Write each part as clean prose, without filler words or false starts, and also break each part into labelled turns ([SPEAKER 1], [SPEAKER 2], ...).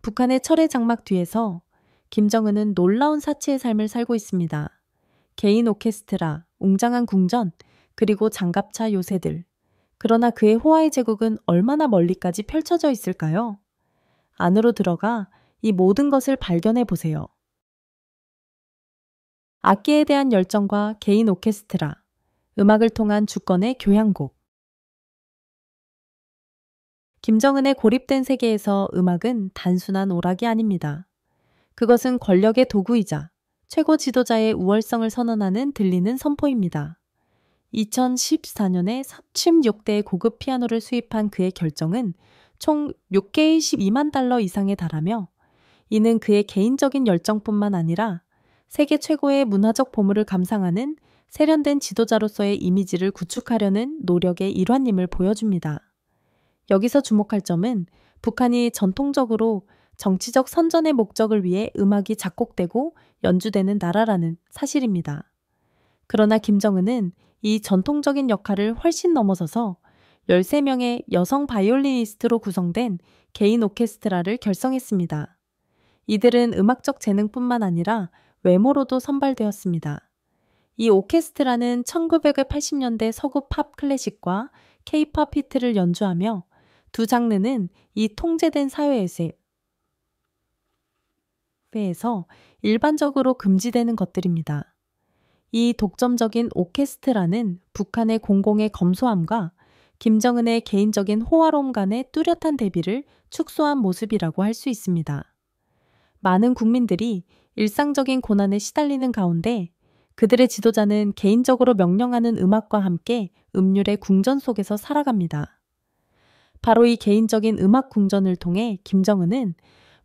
[SPEAKER 1] 북한의 철의 장막 뒤에서 김정은은 놀라운 사치의 삶을 살고 있습니다. 개인 오케스트라, 웅장한 궁전, 그리고 장갑차 요새들. 그러나 그의 호화의 제국은 얼마나 멀리까지 펼쳐져 있을까요? 안으로 들어가 이 모든 것을 발견해 보세요. 악기에 대한 열정과 개인 오케스트라, 음악을 통한 주권의 교향곡. 김정은의 고립된 세계에서 음악은 단순한 오락이 아닙니다. 그것은 권력의 도구이자 최고 지도자의 우월성을 선언하는 들리는 선포입니다. 2014년에 36대의 고급 피아노를 수입한 그의 결정은 총 6개의 12만 달러 이상에 달하며 이는 그의 개인적인 열정뿐만 아니라 세계 최고의 문화적 보물을 감상하는 세련된 지도자로서의 이미지를 구축하려는 노력의 일환임을 보여줍니다. 여기서 주목할 점은 북한이 전통적으로 정치적 선전의 목적을 위해 음악이 작곡되고 연주되는 나라라는 사실입니다. 그러나 김정은은 이 전통적인 역할을 훨씬 넘어서서 13명의 여성 바이올리니스트로 구성된 개인 오케스트라를 결성했습니다. 이들은 음악적 재능뿐만 아니라 외모로도 선발되었습니다. 이 오케스트라는 1980년대 서구 팝 클래식과 K-팝 히트를 연주하며 두 장르는 이 통제된 사회에서 일반적으로 금지되는 것들입니다. 이 독점적인 오케스트라는 북한의 공공의 검소함과 김정은의 개인적인 호화로움 간의 뚜렷한 대비를 축소한 모습이라고 할 수 있습니다. 많은 국민들이 일상적인 고난에 시달리는 가운데 그들의 지도자는 개인적으로 명령하는 음악과 함께 음률의 궁전 속에서 살아갑니다. 바로 이 개인적인 음악 궁전을 통해 김정은은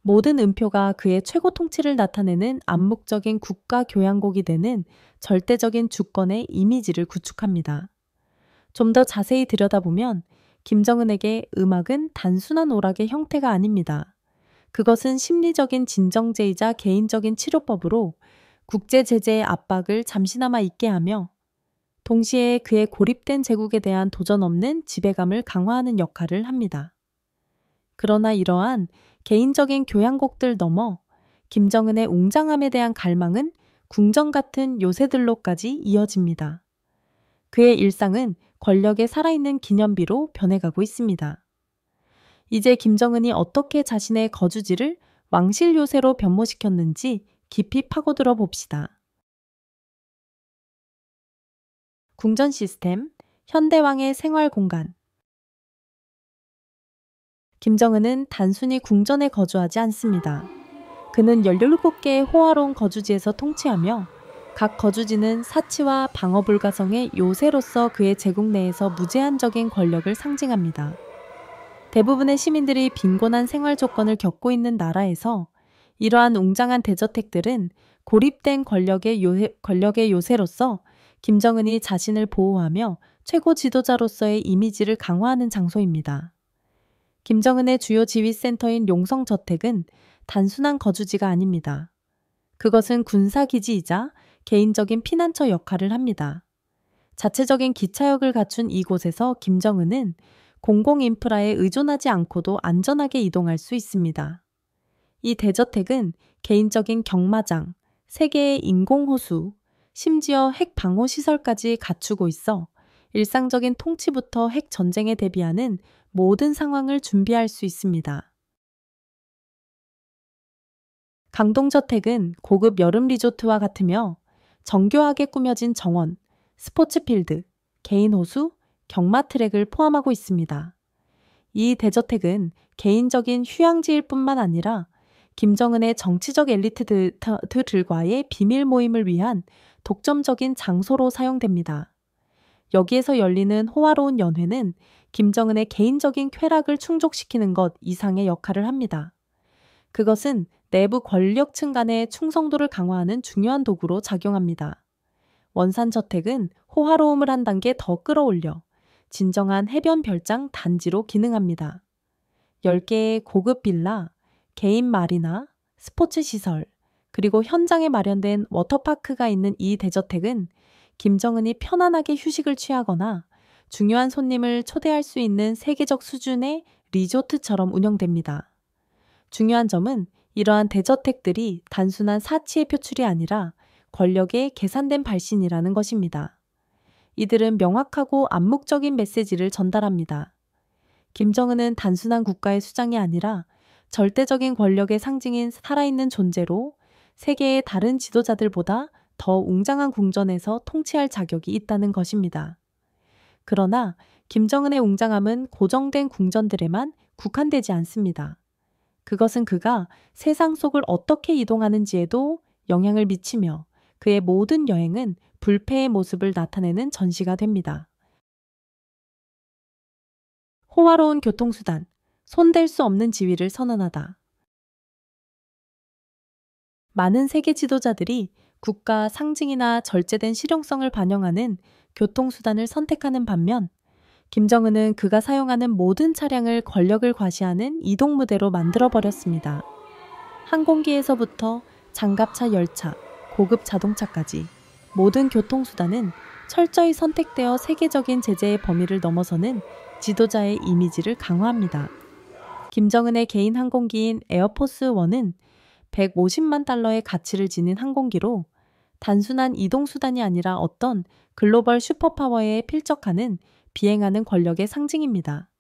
[SPEAKER 1] 모든 음표가 그의 최고 통치를 나타내는 암묵적인 국가 교향곡이 되는 절대적인 주권의 이미지를 구축합니다. 좀 더 자세히 들여다보면 김정은에게 음악은 단순한 오락의 형태가 아닙니다. 그것은 심리적인 진정제이자 개인적인 치료법으로 국제 제재의 압박을 잠시나마 잊게 하며 동시에 그의 고립된 제국에 대한 도전 없는 지배감을 강화하는 역할을 합니다. 그러나 이러한 개인적인 교향곡들 넘어 김정은의 웅장함에 대한 갈망은 궁전 같은 요새들로까지 이어집니다. 그의 일상은 권력의 살아있는 기념비로 변해가고 있습니다. 이제 김정은이 어떻게 자신의 거주지를 왕실 요새로 변모시켰는지 깊이 파고들어 봅시다. 궁전 시스템, 현대왕의 생활 공간. 김정은은 단순히 궁전에 거주하지 않습니다. 그는 17개의 호화로운 거주지에서 통치하며 각 거주지는 사치와 방어 불가성의 요새로서 그의 제국 내에서 무제한적인 권력을 상징합니다. 대부분의 시민들이 빈곤한 생활 조건을 겪고 있는 나라에서 이러한 웅장한 대저택들은 고립된 권력의 요새로서 김정은이 자신을 보호하며 최고 지도자로서의 이미지를 강화하는 장소입니다. 김정은의 주요 지휘센터인 용성저택은 단순한 거주지가 아닙니다. 그것은 군사기지이자 개인적인 피난처 역할을 합니다. 자체적인 기차역을 갖춘 이곳에서 김정은은 공공인프라에 의존하지 않고도 안전하게 이동할 수 있습니다. 이 대저택은 개인적인 경마장, 세계의 인공호수, 심지어 핵 방호 시설까지 갖추고 있어 일상적인 통치부터 핵 전쟁에 대비하는 모든 상황을 준비할 수 있습니다. 강동저택은 고급 여름 리조트와 같으며 정교하게 꾸며진 정원, 스포츠필드, 개인 호수, 경마 트랙을 포함하고 있습니다. 이 대저택은 개인적인 휴양지일 뿐만 아니라 김정은의 정치적 엘리트들과의 비밀 모임을 위한 독점적인 장소로 사용됩니다. 여기에서 열리는 호화로운 연회는 김정은의 개인적인 쾌락을 충족시키는 것 이상의 역할을 합니다. 그것은 내부 권력층 간의 충성도를 강화하는 중요한 도구로 작용합니다. 원산저택은 호화로움을 한 단계 더 끌어올려 진정한 해변 별장 단지로 기능합니다. 10개의 고급 빌라, 개인 마리나, 스포츠 시설, 그리고 현장에 마련된 워터파크가 있는 이 대저택은 김정은이 편안하게 휴식을 취하거나 중요한 손님을 초대할 수 있는 세계적 수준의 리조트처럼 운영됩니다. 중요한 점은 이러한 대저택들이 단순한 사치의 표출이 아니라 권력의 계산된 발신이라는 것입니다. 이들은 명확하고 암묵적인 메시지를 전달합니다. 김정은은 단순한 국가의 수장이 아니라 절대적인 권력의 상징인 살아있는 존재로 세계의 다른 지도자들보다 더 웅장한 궁전에서 통치할 자격이 있다는 것입니다. 그러나 김정은의 웅장함은 고정된 궁전들에만 국한되지 않습니다. 그것은 그가 세상 속을 어떻게 이동하는지에도 영향을 미치며 그의 모든 여행은 불패의 모습을 나타내는 전시가 됩니다. 호화로운 교통수단, 손댈 수 없는 지위를 선언하다. 많은 세계 지도자들이 국가 상징이나 절제된 실용성을 반영하는 교통수단을 선택하는 반면 김정은은 그가 사용하는 모든 차량을 권력을 과시하는 이동무대로 만들어버렸습니다. 항공기에서부터 장갑차 열차, 고급 자동차까지 모든 교통수단은 철저히 선택되어 세계적인 제재의 범위를 넘어서는 지도자의 이미지를 강화합니다. 김정은의 개인 항공기인 에어포스1은 150만 달러의 가치를 지닌 항공기로 단순한 이동수단이 아니라 어떤 글로벌 슈퍼파워에 필적하는 비행하는 권력의 상징입니다.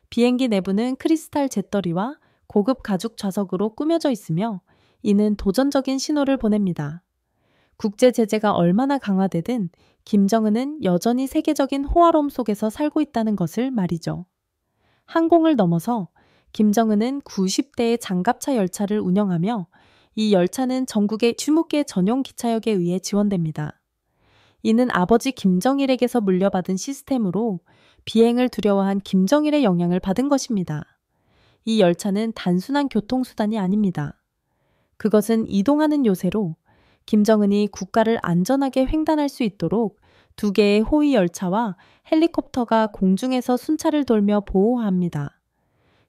[SPEAKER 1] 비행기 내부는 크리스탈 잿더리와 고급 가죽 좌석으로 꾸며져 있으며 이는 도전적인 신호를 보냅니다. 국제 제재가 얼마나 강화되든 김정은은 여전히 세계적인 호화로움 속에서 살고 있다는 것을 말이죠. 항공을 넘어서 김정은은 90대의 장갑차 열차를 운영하며 이 열차는 전국의 20개 전용 기차역에 의해 지원됩니다. 이는 아버지 김정일에게서 물려받은 시스템으로 비행을 두려워한 김정일의 영향을 받은 것입니다. 이 열차는 단순한 교통수단이 아닙니다. 그것은 이동하는 요새로 김정은이 국가를 안전하게 횡단할 수 있도록 2개의 호위 열차와 헬리콥터가 공중에서 순찰을 돌며 보호합니다.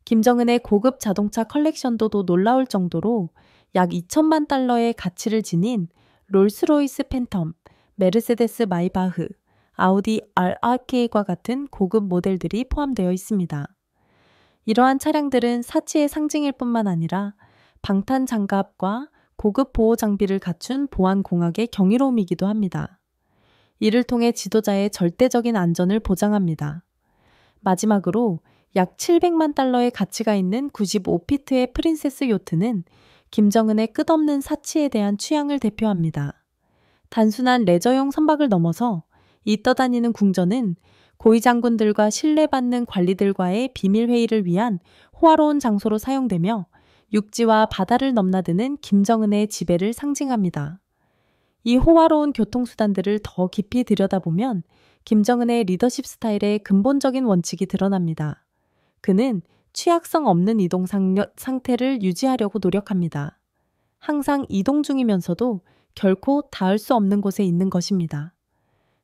[SPEAKER 1] 김정은의 고급 자동차 컬렉션도 놀라울 정도로 약 2천만 달러의 가치를 지닌 롤스로이스 팬텀, 메르세데스 마이바흐, 아우디 RRK과 같은 고급 모델들이 포함되어 있습니다. 이러한 차량들은 사치의 상징일 뿐만 아니라 방탄 장갑과 고급 보호 장비를 갖춘 보안공학의 경이로움이기도 합니다. 이를 통해 지도자의 절대적인 안전을 보장합니다. 마지막으로 약 700만 달러의 가치가 있는 95피트의 프린세스 요트는 김정은의 끝없는 사치에 대한 취향을 대표합니다. 단순한 레저용 선박을 넘어서 이 떠다니는 궁전은 고위 장군들과 신뢰받는 관리들과의 비밀 회의를 위한 호화로운 장소로 사용되며 육지와 바다를 넘나드는 김정은의 지배를 상징합니다. 이 호화로운 교통수단들을 더 깊이 들여다보면 김정은의 리더십 스타일의 근본적인 원칙이 드러납니다. 그는 취약성 없는 이동 상태를 유지하려고 노력합니다. 항상 이동 중이면서도 결코 닿을 수 없는 곳에 있는 것입니다.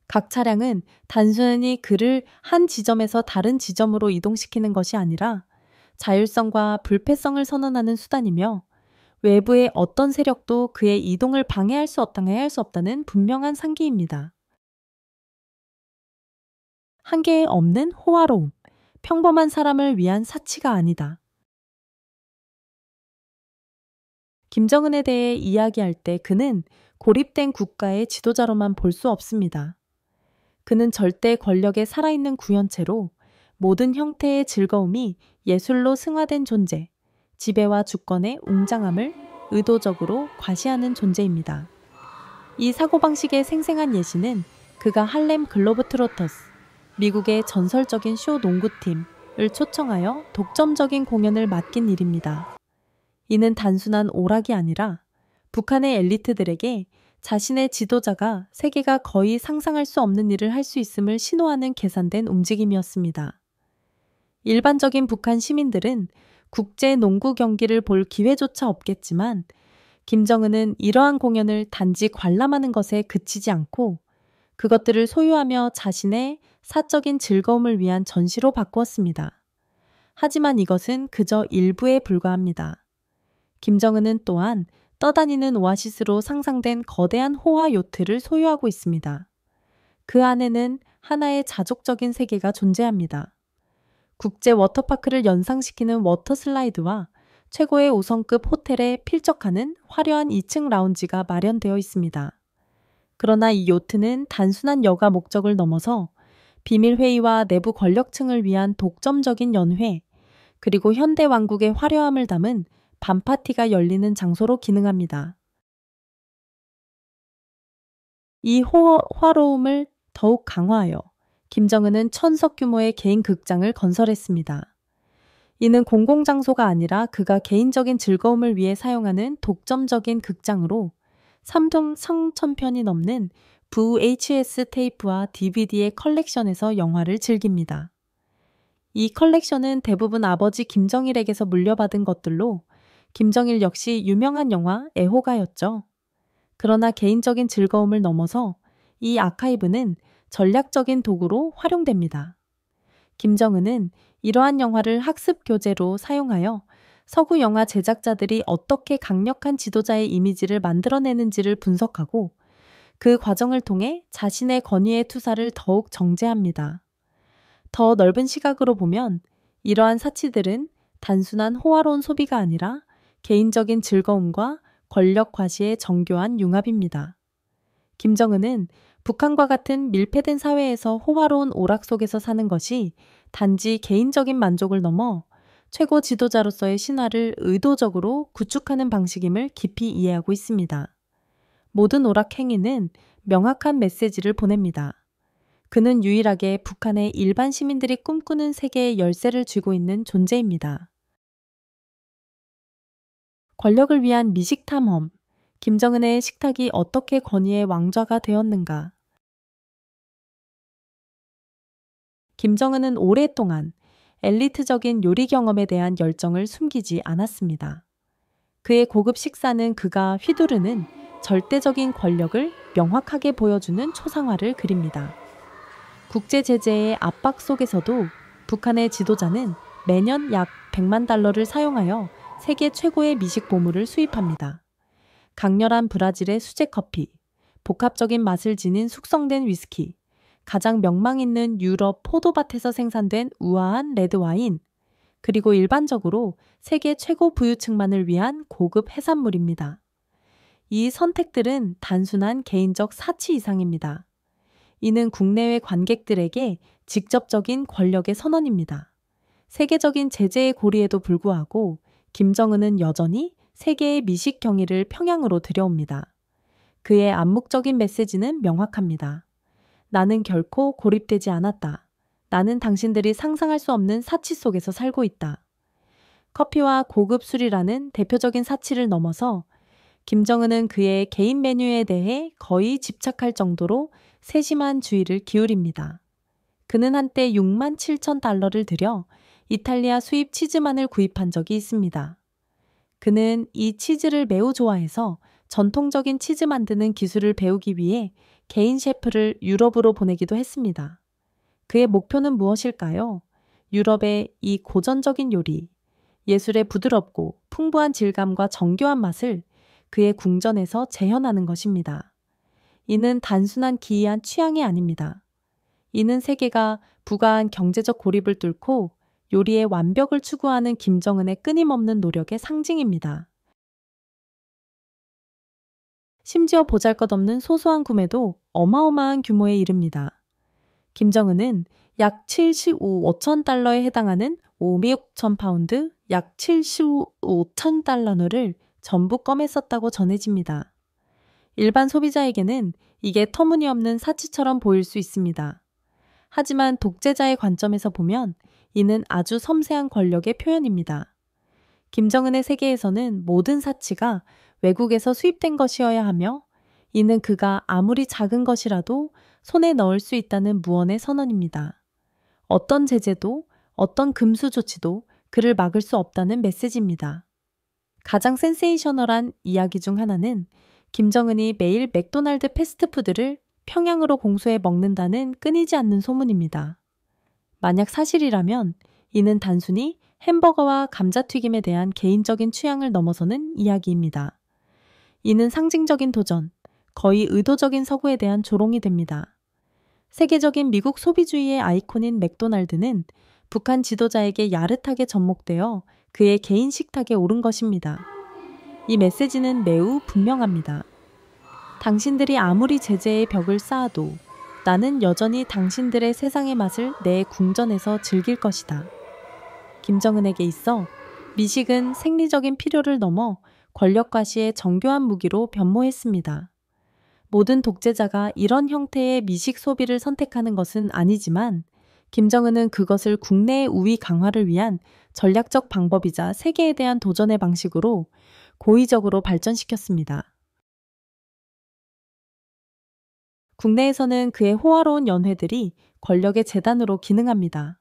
[SPEAKER 1] 각 차량은 단순히 그를 한 지점에서 다른 지점으로 이동시키는 것이 아니라 자율성과 불패성을 선언하는 수단이며 외부의 어떤 세력도 그의 이동을 방해할 수 없다는 분명한 상기입니다. 한계에 없는 호화로움, 평범한 사람을 위한 사치가 아니다. 김정은에 대해 이야기할 때 그는 고립된 국가의 지도자로만 볼 수 없습니다. 그는 절대 권력에 살아있는 구현체로 모든 형태의 즐거움이 예술로 승화된 존재, 지배와 주권의 웅장함을 의도적으로 과시하는 존재입니다. 이 사고방식의 생생한 예시는 그가 할렘 글로브트로터스, 미국의 전설적인 쇼 농구팀을 초청하여 독점적인 공연을 맡긴 일입니다. 이는 단순한 오락이 아니라 북한의 엘리트들에게 자신의 지도자가 세계가 거의 상상할 수 없는 일을 할 수 있음을 신호하는 계산된 움직임이었습니다. 일반적인 북한 시민들은 국제 농구 경기를 볼 기회조차 없겠지만 김정은은 이러한 공연을 단지 관람하는 것에 그치지 않고 그것들을 소유하며 자신의 사적인 즐거움을 위한 전시로 바꾸었습니다. 하지만 이것은 그저 일부에 불과합니다. 김정은은 또한 떠다니는 오아시스로 상상된 거대한 호화 요트를 소유하고 있습니다. 그 안에는 하나의 자족적인 세계가 존재합니다. 국제 워터파크를 연상시키는 워터 슬라이드와 최고의 5성급 호텔에 필적하는 화려한 2층 라운지가 마련되어 있습니다. 그러나 이 요트는 단순한 여가 목적을 넘어서 비밀 회의와 내부 권력층을 위한 독점적인 연회, 그리고 현대 왕국의 화려함을 담은 밤파티가 열리는 장소로 기능합니다. 이 화로움을 더욱 강화하여 김정은은 1000석 규모의 개인 극장을 건설했습니다. 이는 공공장소가 아니라 그가 개인적인 즐거움을 위해 사용하는 독점적인 극장으로 3등 3,000편이 넘는 VHS 테이프와 DVD의 컬렉션에서 영화를 즐깁니다. 이 컬렉션은 대부분 아버지 김정일에게서 물려받은 것들로 김정일 역시 유명한 영화 애호가였죠. 그러나 개인적인 즐거움을 넘어서 이 아카이브는 전략적인 도구로 활용됩니다. 김정은은 이러한 영화를 학습 교재로 사용하여 서구 영화 제작자들이 어떻게 강력한 지도자의 이미지를 만들어내는지를 분석하고 그 과정을 통해 자신의 권위의 투사를 더욱 정제합니다. 더 넓은 시각으로 보면 이러한 사치들은 단순한 호화로운 소비가 아니라 개인적인 즐거움과 권력 과시의 정교한 융합입니다. 김정은은 북한과 같은 밀폐된 사회에서 호화로운 오락 속에서 사는 것이 단지 개인적인 만족을 넘어 최고 지도자로서의 신화를 의도적으로 구축하는 방식임을 깊이 이해하고 있습니다. 모든 오락 행위는 명확한 메시지를 보냅니다. 그는 유일하게 북한의 일반 시민들이 꿈꾸는 세계의 열쇠를 쥐고 있는 존재입니다. 권력을 위한 미식 탐험, 김정은의 식탁이 어떻게 권위의 왕좌가 되었는가? 김정은은 오랫동안 엘리트적인 요리 경험에 대한 열정을 숨기지 않았습니다. 그의 고급 식사는 그가 휘두르는 절대적인 권력을 명확하게 보여주는 초상화를 그립니다. 국제 제재의 압박 속에서도 북한의 지도자는 매년 약 100만 달러를 사용하여 세계 최고의 미식 보물을 수입합니다. 강렬한 브라질의 수제 커피, 복합적인 맛을 지닌 숙성된 위스키, 가장 명망 있는 유럽 포도밭에서 생산된 우아한 레드와인, 그리고 일반적으로 세계 최고 부유층만을 위한 고급 해산물입니다. 이 선택들은 단순한 개인적 사치 이상입니다. 이는 국내외 관객들에게 직접적인 권력의 선언입니다. 세계적인 제재의 고리에도 불구하고 김정은은 여전히 세계의 미식 경의를 평양으로 들여옵니다. 그의 암묵적인 메시지는 명확합니다. 나는 결코 고립되지 않았다. 나는 당신들이 상상할 수 없는 사치 속에서 살고 있다. 커피와 고급 술이라는 대표적인 사치를 넘어서 김정은은 그의 개인 메뉴에 대해 거의 집착할 정도로 세심한 주의를 기울입니다. 그는 한때 6만 7천 달러를 들여 이탈리아 수입 치즈만을 구입한 적이 있습니다. 그는 이 치즈를 매우 좋아해서 전통적인 치즈 만드는 기술을 배우기 위해 개인 셰프를 유럽으로 보내기도 했습니다. 그의 목표는 무엇일까요? 유럽의 이 고전적인 요리, 예술의 부드럽고 풍부한 질감과 정교한 맛을 그의 궁전에서 재현하는 것입니다. 이는 단순한 기이한 취향이 아닙니다. 이는 세계가 부가한 경제적 고립을 뚫고 요리의 완벽을 추구하는 김정은의 끊임없는 노력의 상징입니다. 심지어 보잘것없는 소소한 구매도 어마어마한 규모에 이릅니다. 김정은은 약 75천 달러에 해당하는 5천 파운드, 약 75천 달러를 전부 껌에 썼다고 전해집니다. 일반 소비자에게는 이게 터무니없는 사치처럼 보일 수 있습니다. 하지만 독재자의 관점에서 보면 이는 아주 섬세한 권력의 표현입니다. 김정은의 세계에서는 모든 사치가 외국에서 수입된 것이어야 하며 이는 그가 아무리 작은 것이라도 손에 넣을 수 있다는 무언의 선언입니다. 어떤 제재도 어떤 금수 조치도 그를 막을 수 없다는 메시지입니다. 가장 센세이셔널한 이야기 중 하나는 김정은이 매일 맥도날드 패스트푸드를 평양으로 공수해 먹는다는 끊이지 않는 소문입니다. 만약 사실이라면 이는 단순히 햄버거와 감자튀김에 대한 개인적인 취향을 넘어서는 이야기입니다. 이는 상징적인 도전, 거의 의도적인 서구에 대한 조롱이 됩니다. 세계적인 미국 소비주의의 아이콘인 맥도날드는 북한 지도자에게 야릇하게 접목되어 그의 개인 식탁에 오른 것입니다. 이 메시지는 매우 분명합니다. 당신들이 아무리 제재의 벽을 쌓아도 나는 여전히 당신들의 세상의 맛을 내 궁전에서 즐길 것이다. 김정은에게 있어 미식은 생리적인 필요를 넘어 권력 과시의 정교한 무기로 변모했습니다. 모든 독재자가 이런 형태의 미식 소비를 선택하는 것은 아니지만 김정은은 그것을 국내의 우위 강화를 위한 전략적 방법이자 세계에 대한 도전의 방식으로 고의적으로 발전시켰습니다. 국내에서는 그의 호화로운 연회들이 권력의 재단으로 기능합니다.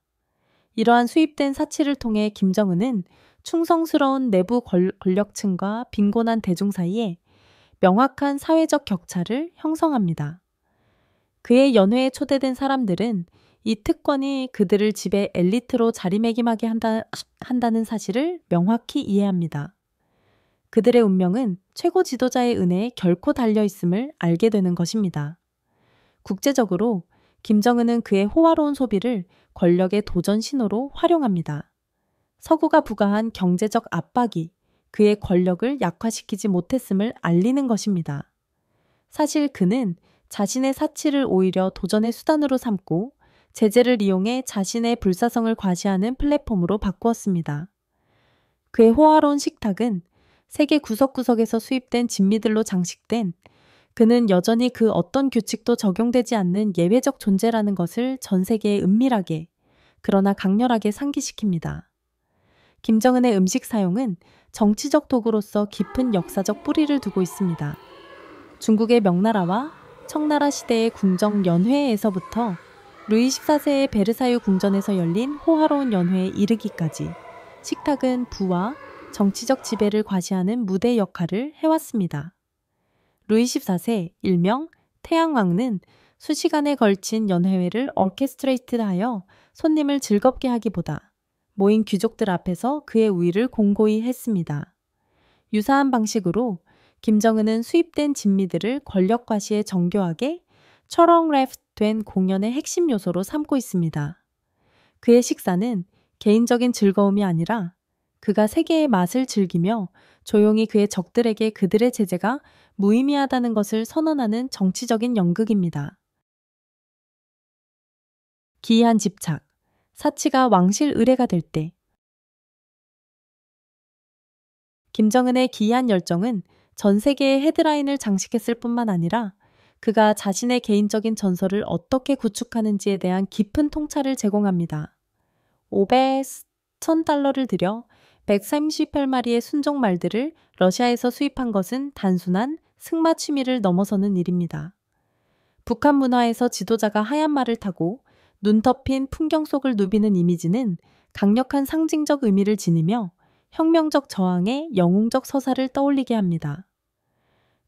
[SPEAKER 1] 이러한 수입된 사치를 통해 김정은은 충성스러운 내부 권력층과 빈곤한 대중 사이에 명확한 사회적 격차를 형성합니다. 그의 연회에 초대된 사람들은 이 특권이 그들을 집의 엘리트로 자리매김하게 한다는 사실을 명확히 이해합니다. 그들의 운명은 최고 지도자의 은혜에 결코 달려 있음을 알게 되는 것입니다. 국제적으로 김정은은 그의 호화로운 소비를 권력의 도전 신호로 활용합니다. 서구가 부과한 경제적 압박이 그의 권력을 약화시키지 못했음을 알리는 것입니다. 사실 그는 자신의 사치를 오히려 도전의 수단으로 삼고 제재를 이용해 자신의 불사성을 과시하는 플랫폼으로 바꾸었습니다. 그의 호화로운 식탁은 세계 구석구석에서 수입된 진미들로 장식된 그는 여전히 그 어떤 규칙도 적용되지 않는 예외적 존재라는 것을 전 세계에 은밀하게 그러나 강렬하게 상기시킵니다. 김정은의 음식 사용은 정치적 도구로서 깊은 역사적 뿌리를 두고 있습니다. 중국의 명나라와 청나라 시대의 궁정 연회에서부터 루이 14세의 베르사유 궁전에서 열린 호화로운 연회에 이르기까지 식탁은 부와 정치적 지배를 과시하는 무대 역할을 해왔습니다. 루이 14세 일명 태양왕은 수시간에 걸친 연회회를 오케스트레이트하여 손님을 즐겁게 하기보다 모인 귀족들 앞에서 그의 우위를 공고히 했습니다. 유사한 방식으로 김정은은 수입된 진미들을 권력 과시에 정교하게 초롱랩된 공연의 핵심 요소로 삼고 있습니다. 그의 식사는 개인적인 즐거움이 아니라 그가 세계의 맛을 즐기며 조용히 그의 적들에게 그들의 제재가 무의미하다는 것을 선언하는 정치적인 연극입니다. 기이한 집착, 사치가 왕실 의뢰가 될 때 김정은의 기이한 열정은 전 세계의 헤드라인을 장식했을 뿐만 아니라 그가 자신의 개인적인 전설을 어떻게 구축하는지에 대한 깊은 통찰을 제공합니다. 500,000달러를 들여 138마리의 순종 말들을 러시아에서 수입한 것은 단순한 승마 취미를 넘어서는 일입니다. 북한 문화에서 지도자가 하얀 말을 타고 눈 덮인 풍경 속을 누비는 이미지는 강력한 상징적 의미를 지니며 혁명적 저항의 영웅적 서사를 떠올리게 합니다.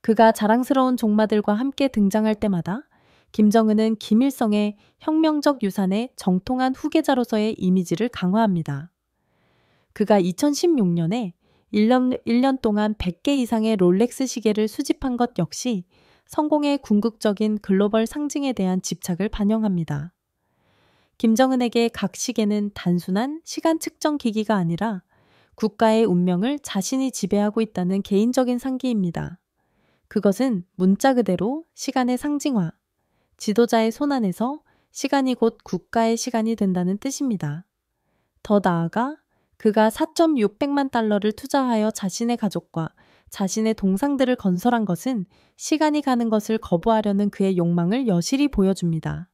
[SPEAKER 1] 그가 자랑스러운 종마들과 함께 등장할 때마다 김정은은 김일성의 혁명적 유산의 정통한 후계자로서의 이미지를 강화합니다. 그가 2016년에 1년 동안 100개 이상의 롤렉스 시계를 수집한 것 역시 성공의 궁극적인 글로벌 상징에 대한 집착을 반영합니다. 김정은에게 각 시계는 단순한 시간 측정 기기가 아니라 국가의 운명을 자신이 지배하고 있다는 개인적인 상기입니다. 그것은 문자 그대로 시간의 상징화, 지도자의 손 안에서 시간이 곧 국가의 시간이 된다는 뜻입니다. 더 나아가 그가 4,600만 달러를 투자하여 자신의 가족과 자신의 동상들을 건설한 것은 시간이 가는 것을 거부하려는 그의 욕망을 여실히 보여줍니다.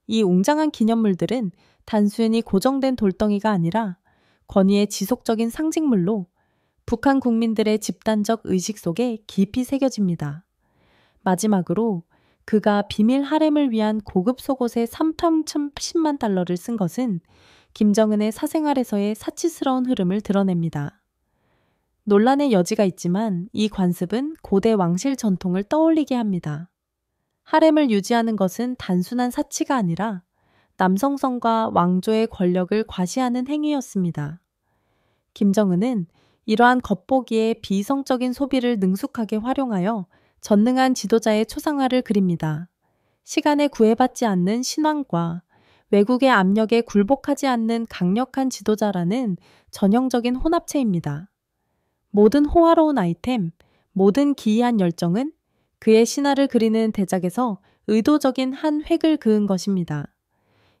[SPEAKER 1] 이 웅장한 기념물들은 단순히 고정된 돌덩이가 아니라 권위의 지속적인 상징물로 북한 국민들의 집단적 의식 속에 깊이 새겨집니다. 마지막으로 그가 비밀 하렘을 위한 고급 속옷에 3,010만 달러를 쓴 것은 김정은의 사생활에서의 사치스러운 흐름을 드러냅니다. 논란의 여지가 있지만 이 관습은 고대 왕실 전통을 떠올리게 합니다. 하렘을 유지하는 것은 단순한 사치가 아니라 남성성과 왕조의 권력을 과시하는 행위였습니다. 김정은은 이러한 겉보기에 비이성적인 소비를 능숙하게 활용하여 전능한 지도자의 초상화를 그립니다. 시간에 구애받지 않는 신왕과 외국의 압력에 굴복하지 않는 강력한 지도자라는 전형적인 혼합체입니다. 모든 호화로운 아이템, 모든 기이한 열정은 그의 신화를 그리는 대작에서 의도적인 한 획을 그은 것입니다.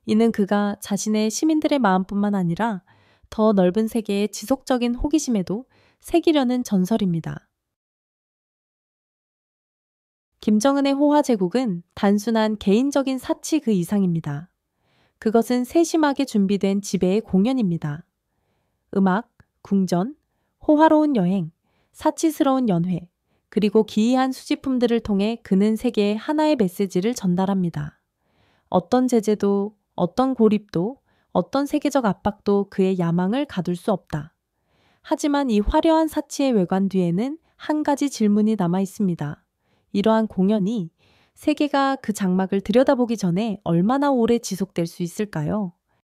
[SPEAKER 1] 이는 그가 자신의 시민들의 마음뿐만 아니라 더 넓은 세계의 지속적인 호기심에도 새기려는 전설입니다. 김정은의 호화 제국은 단순한 개인적인 사치 그 이상입니다. 그것은 세심하게 준비된 지배의 공연입니다. 음악, 궁전, 호화로운 여행, 사치스러운 연회, 그리고 기이한 수집품들을 통해 그는 세계에 하나의 메시지를 전달합니다. 어떤 제재도, 어떤 고립도, 어떤 세계적 압박도 그의 야망을 가둘 수 없다. 하지만 이 화려한 사치의 외관 뒤에는 한 가지 질문이 남아 있습니다. 이러한 공연이 세계가 그 장막을 들여다보기 전에 얼마나 오래 지속될 수 있을까요?